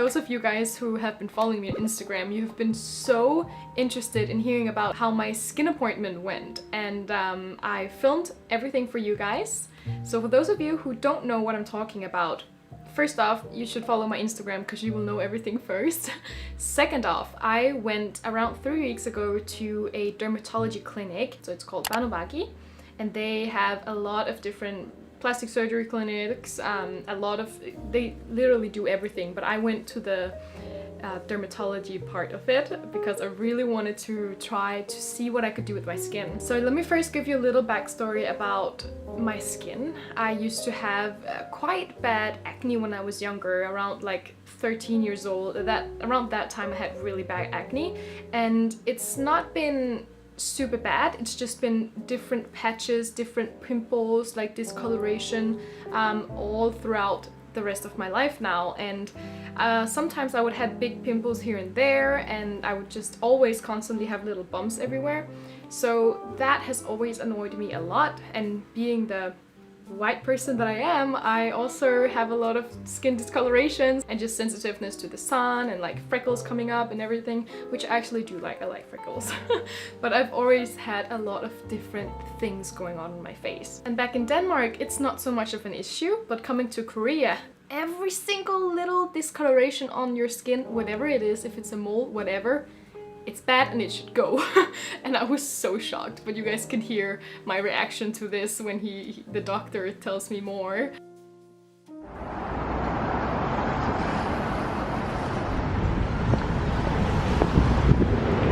those of you guys who have been following me on Instagram, you've been so interested in hearing about how my skin appointment went, and I filmed everything for you guys. So for those of you who don't know what I'm talking about, first off, you should follow my Instagram because you will know everything first. Second off, I went around 3 weeks ago to a dermatology clinic, so it's called BANOBAGI, and they have a lot of different plastic surgery clinics, they literally do everything, but I went to the dermatology part of it because I really wanted to try to see what I could do with my skin. So let me first give you a little backstory about my skin. I used to have quite bad acne when I was younger, around like 13 years old. Around that time I had really bad acne, and it's not been super bad, it's just been different patches, different pimples, like discoloration, all throughout the rest of my life now. And sometimes I would have big pimples here and there, and I would just always constantly have little bumps everywhere. So that has always annoyed me a lot, and being the white person that I am, I also have a lot of skin discolorations and just sensitiveness to the sun and like freckles coming up and everything, which I actually do like. I like freckles. But I've always had a lot of different things going on in my face. And back in Denmark, it's not so much of an issue, but coming to Korea, every single little discoloration on your skin, whatever it is, if it's a mole, whatever, it's bad and it should go. And I was so shocked, but you guys can hear my reaction to this when the doctor tells me more.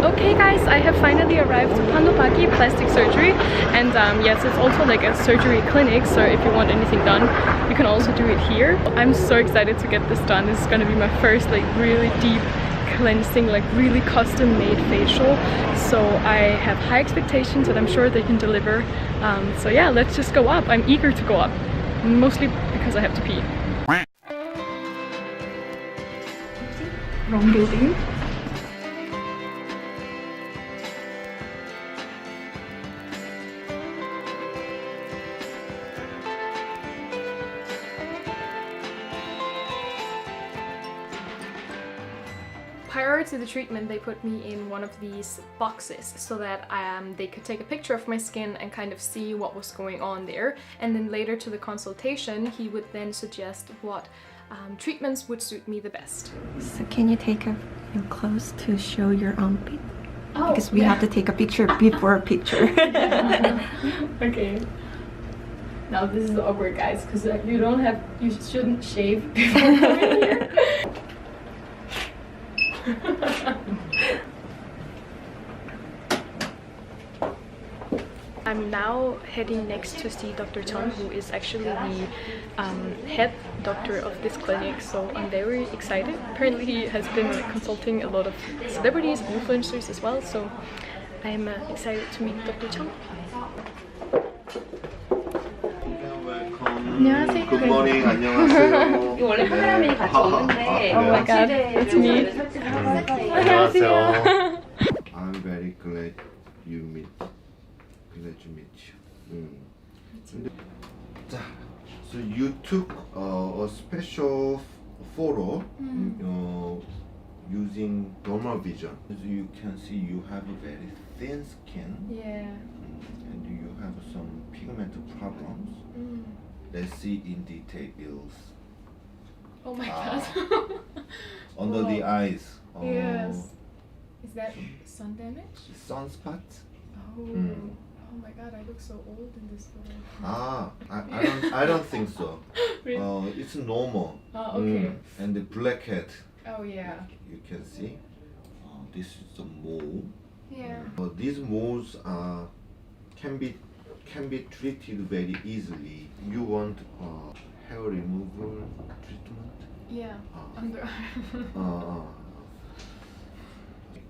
Okay guys, I have finally arrived to BANOBAGI plastic surgery, and yes, it's also like a surgery clinic, so if you want anything done, you can also do it here. I'm so excited to get this done. This is gonna be my first like really deep cleansing, like really custom made facial, so I have high expectations and I'm sure they can deliver. So yeah, let's just go up. I'm eager to go up, mostly because I have to pee. Wrong building. Prior to the treatment, they put me in one of these boxes so that they could take a picture of my skin and kind of see what was going on there. And then later to the consultation, he would then suggest what treatments would suit me the best. So can you take your clothes to show your armpit? Oh, because we have to take a picture before a picture. Okay. Now this is awkward, guys, because you shouldn't shave before coming here. I'm now heading next to see Dr. Chung, who is actually the head doctor of this clinic, so I'm very excited. Apparently he has been consulting a lot of celebrities and influencers as well, so I'm excited to meet Dr. Chung. 안녕하세요. Good morning. 안녕하세요. 이거 원래 카메라맨이 같이 오는데 Oh my god, it's me. 안녕하세요. I'm very glad to meet you. 자, so you took a special photo using normal vision. As you can see, you have a very thin skin. Yeah. And you have some pigment problems. Let's see in details. Oh my god. Under the eyes. Yes. Is that sun damage? Sunspot? Oh. Oh my god, I look so old in this photo. I don't think so. Really? It's normal. Oh, okay. And the blackhead. Oh yeah. You can see. This is a mole. Yeah. These moles can be treated very easily. You want hair removal treatment? Yeah. Under.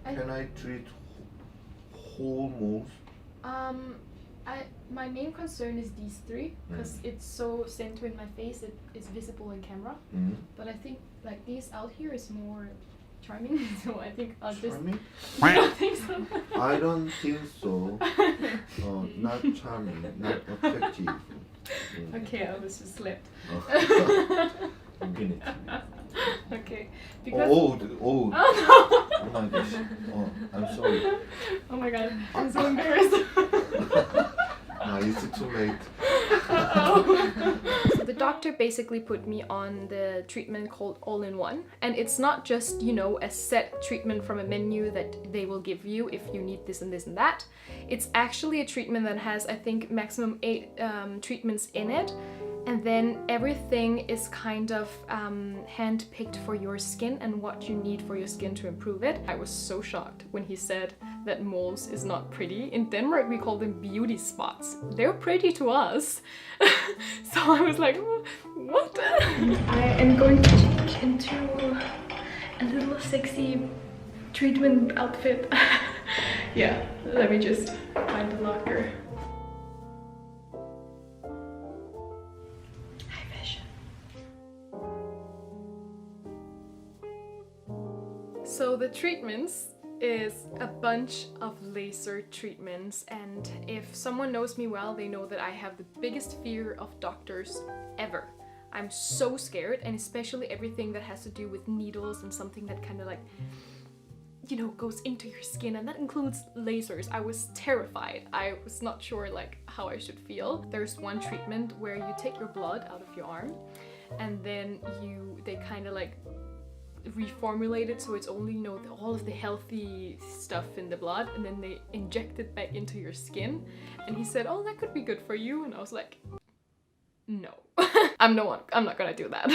Can I treat whole moles? My main concern is these three, because it's so center in my face, it's visible in camera. But I think like these out here is more charming, so I think I'll just... Charming? I don't think so. I don't think so. Not charming, not attractive. Okay, I was just slipped. Infinity. Okay. Because... Oh, Oh no! oh my gosh. Oh, I'm sorry. Oh my god, I'm so embarrassed. No, it's too late. So the doctor basically put me on the treatment called All-in-One, and it's not just, you know, a set treatment from a menu that they will give you if you need this and this and that. It's actually a treatment that has, I think, maximum 8 treatments in it, and then everything is kind of hand-picked for your skin and what you need for your skin to improve it. I was so shocked when he said that moles is not pretty. In Denmark we call them beauty spots. They're pretty to us. So I was like, what? I am going to change into a little sexy treatment outfit. Yeah, let me just find a locker. So the treatments is a bunch of laser treatments, and if someone knows me well, they know that I have the biggest fear of doctors ever. I'm so scared, and especially everything that has to do with needles and something that kind of like, you know, goes into your skin, and that includes lasers. I was terrified. I was not sure like how I should feel. There's one treatment where you take your blood out of your arm, and then they kind of like reformulate it so it's only, you know, all of the healthy stuff in the blood, and then they inject it back into your skin. And he said, oh, that could be good for you, and I was like, no. I'm not gonna do that.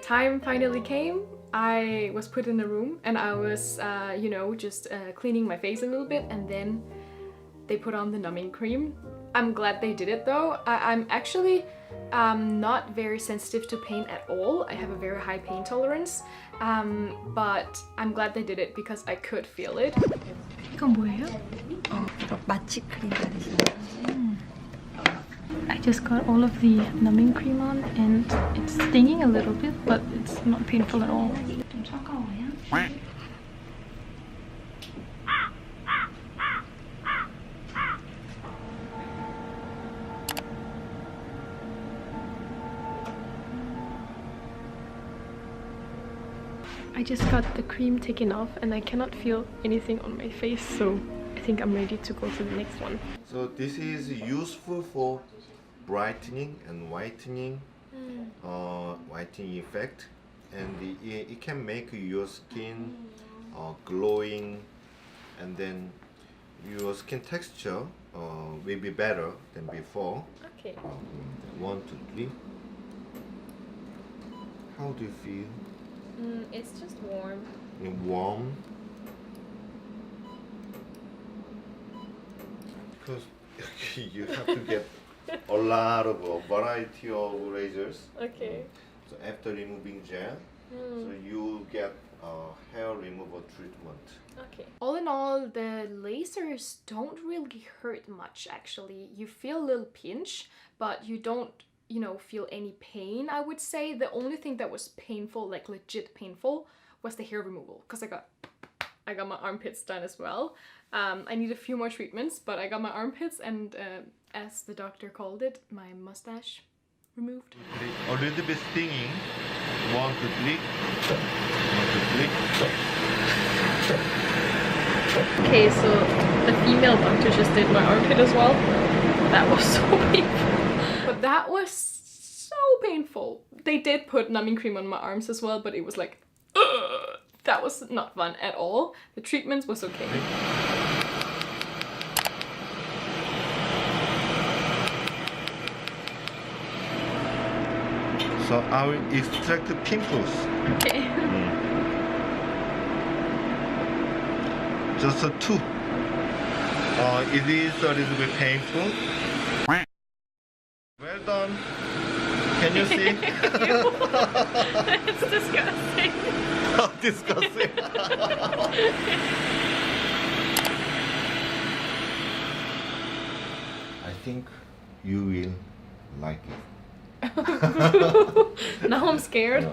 Time finally came. I was put in a room, and I was you know, just cleaning my face a little bit, and then they put on the numbing cream. I'm glad they did it though. I'm actually not very sensitive to pain at all. I have a very high pain tolerance, but I'm glad they did it because I could feel it. 이건 뭐예요? 마취 크림 바르시는 I just got all of the numbing cream on, and it's stinging a little bit, but it's not painful at all. 좀 차가워요? I just got the cream taken off and I cannot feel anything on my face, so I think I'm ready to go to the next one. So this is useful for brightening and whitening, whitening effect, and it can make your skin glowing, and then your skin texture will be better than before. Okay. 1, 2, 3. How do you feel? It's just warm. Warm? Because you have to get a lot of variety of razors. Okay. So after removing gel, so you get hair removal treatment. Okay. All in all, the lasers don't really hurt much actually. You feel a little pinch, but you don't, you know, feel any pain. I would say the only thing that was painful, like legit painful, was the hair removal, because I got my armpits done as well. I need a few more treatments, but I got my armpits and as the doctor called it, my mustache removed. A little bit stinging. 1, 2, 3. 1, 2, 3. Okay, so the female doctor just did my armpit as well. That was so painful. But that was so painful. They did put numbing cream on my arms as well, but it was like, ugh. That was not fun at all. The treatments was okay. So I will extract the pimples. Okay. Just 2. It is a little bit painful. Well done. Can you see? It's disgusting. Oh, disgusting. I think you will like it. Now I'm scared.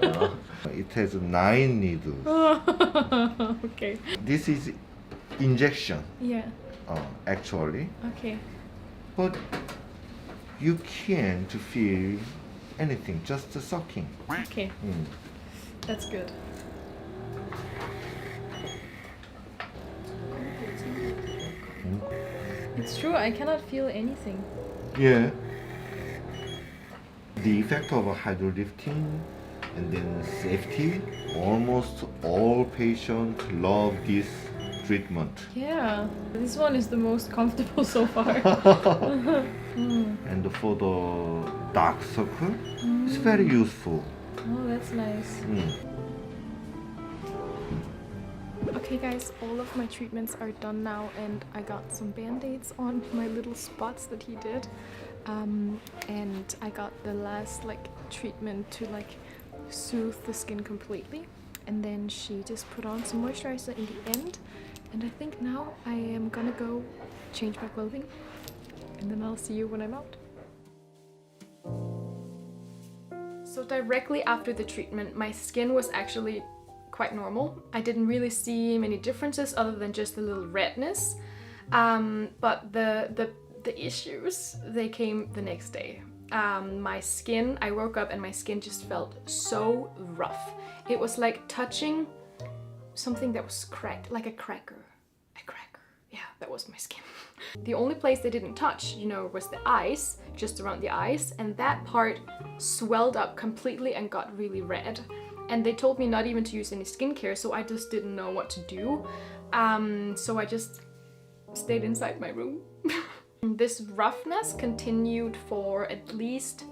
It has 9 needles. Okay. This is injection, Yeah. actually. Okay. But you can't feel anything, just sucking. Okay. That's good. It's true, I cannot feel anything. Yeah. The effect of hydrolifting and then safety, almost all patients love this treatment. Yeah, this one is the most comfortable so far. And for the dark circle, it's very useful. Oh, that's nice. Okay guys, all of my treatments are done now and I got some band-aids on my little spots that he did. And I got the last treatment to soothe the skin completely. And then she just put on some moisturizer in the end. And I think now I am gonna go change my clothing and then I'll see you when I'm out. So directly after the treatment, my skin was actually quite normal. I didn't really see many differences other than just a little redness. But the issues, they came the next day. My skin, I woke up and my skin just felt so rough. It was like touching something that was cracked, like a cracker. Yeah, that was my skin. The only place they didn't touch, was the eyes, just around the eyes, and that part swelled up completely and got really red. And they told me not even to use any skincare, so I just didn't know what to do. So I just stayed inside my room. This roughness continued for at least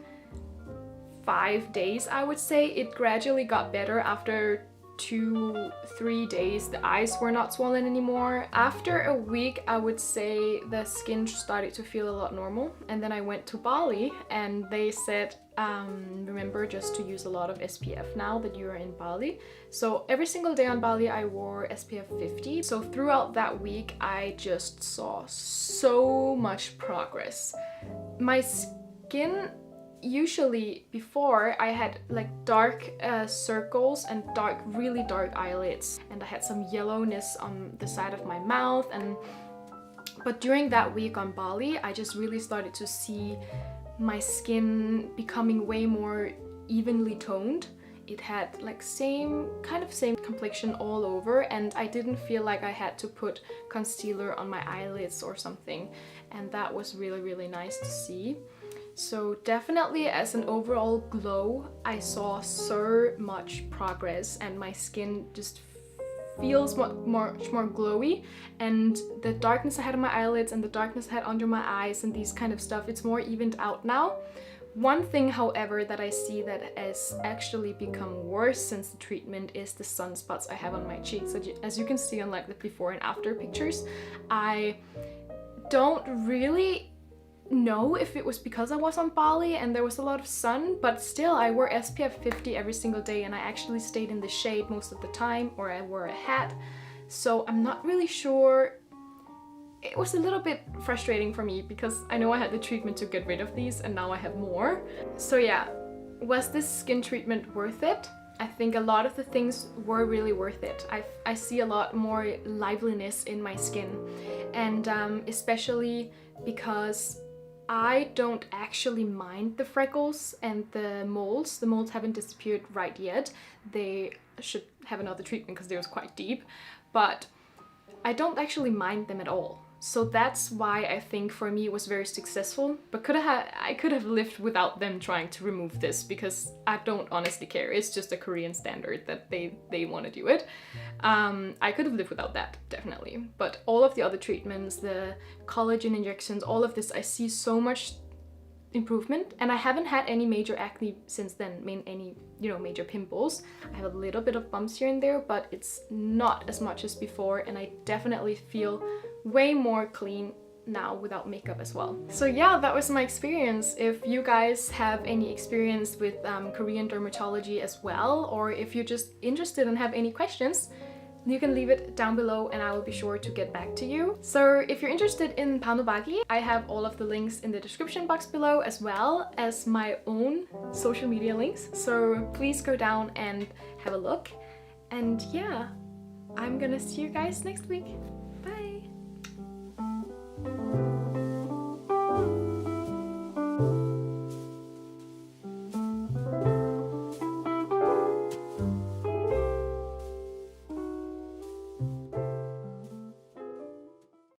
5 days, I would say. It gradually got better after 2-3 days. The eyes were not swollen anymore. After a week, I would say the skin started to feel a lot normal. And then I went to Bali and they said, remember just to use a lot of SPF now that you are in Bali. So every single day on Bali I wore SPF 50. So throughout that week I just saw so much progress. My skin, usually before, I had dark circles and really dark eyelids, and I had some yellowness on the side of my mouth. But during that week on Bali, I just really started to see my skin becoming way more evenly toned. It had same complexion all over, and I didn't feel like I had to put concealer on my eyelids or something, and that was really, really nice to see. So definitely as an overall glow, I saw so much progress and my skin just feels much more glowy, and the darkness I had on my eyelids and the darkness I had under my eyes and these kind of stuff, it's more evened out now. One thing, however, that I see that has actually become worse since the treatment is the sunspots I have on my cheeks. So as you can see on the before and after pictures, I don't really know if it was because I was on Bali and there was a lot of sun, but still I wore SPF 50 every single day and I actually stayed in the shade most of the time, or I wore a hat. So I'm not really sure. It was a little bit frustrating for me because I know I had the treatment to get rid of these and now I have more. So yeah, was this skin treatment worth it? I think a lot of the things were really worth it. I see a lot more liveliness in my skin, and especially because I don't actually mind the freckles and the moles. The moles haven't disappeared right yet. They should have another treatment because they was quite deep, but I don't actually mind them at all. So that's why I think for me it was very successful, but I could have lived without them trying to remove this, because I don't honestly care. It's just a Korean standard that they want to do it. I could have lived without that, definitely. But all of the other treatments, the collagen injections, all of this, I see so much improvement, and I haven't had any major acne since then, any major pimples. I have a little bit of bumps here and there, but it's not as much as before, and I definitely feel way more clean now without makeup as well. So yeah, that was my experience. If you guys have any experience with Korean dermatology as well, or if you're just interested and have any questions, you can leave it down below and I will be sure to get back to you. So if you're interested in BANOBAGI, I have all of the links in the description box below, as well as my own social media links. So please go down and have a look. And yeah, I'm gonna see you guys next week.